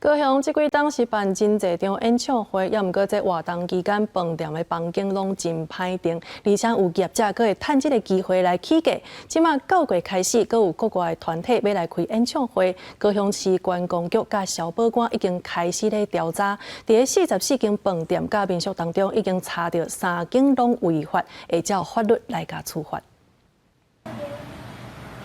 高雄即几档是办真侪场演唱会，也毋过在活动期间，饭店的房间拢真歹订，而且有业者阁会趁即个机会来起价。即马9月开始，阁有国外的团体要来开演唱会。高雄市观光局甲消保官已经开始咧调查，伫个44间饭店甲民宿当中，已经查到3间拢违法，会照法律来甲处罚。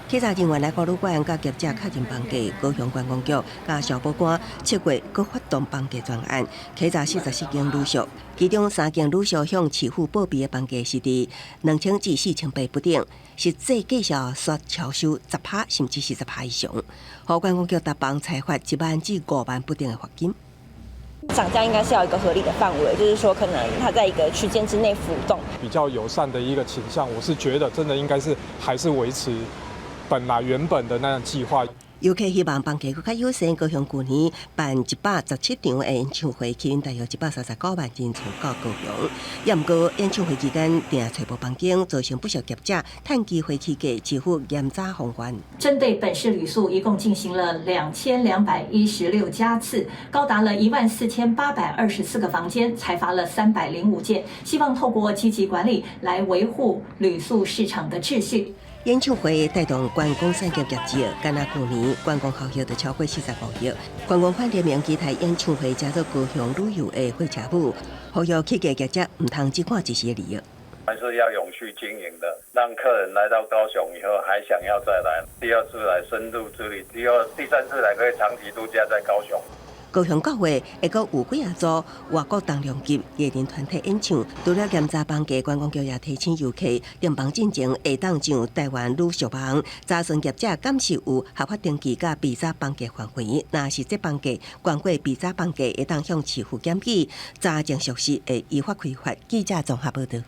稽查人员来到旅馆，甲业者确认房价，高雄观光局甲消保官7月搁发动房价专案，稽查44间旅宿，其中3间旅宿向市府报备的房价是伫2000至4800不等，实际计销刷超收10%甚至是10%以上，互观光局达房裁罚1万至5万不等的罚金。 涨价应该是要一个合理的范围，就是说可能它在一个区间之内浮动，比较友善的一个倾向。我是觉得真的应该是还是维持原本的那样计划。 游客希望房价更较友善，高雄去年办117场的演唱会，吸引大约139万人次到高雄。也毋过演唱会期间订找无房间，造成不少业者趁机会起价，支付严查封关。针对本市旅宿，一共进行了2216家次，高达了14824个房间，裁罚了305件。希望透过积极管理来维护旅宿市场的秩序。 演唱会带动观光产业业绩，敢若去年观光效益就超过45亿。观光饭店名基台演唱会加入高雄旅游的火车母，呼吁起价业者唔通只看一时的利益。还是要永续经营的，让客人来到高雄以后还想要再来，第二次来深度之旅，第三次来可以长期度假在高雄。 高雄9月会阁有几组外国重量级艺人团体演唱，除了检查房价，观光局也提醒游客订房进前会当上台湾旅宿网，查询业者敢是有合法登记甲比查房价范围。若是这房价超过比查房价，会当向市府检举，查证属实会依法开罚。记者综合报道。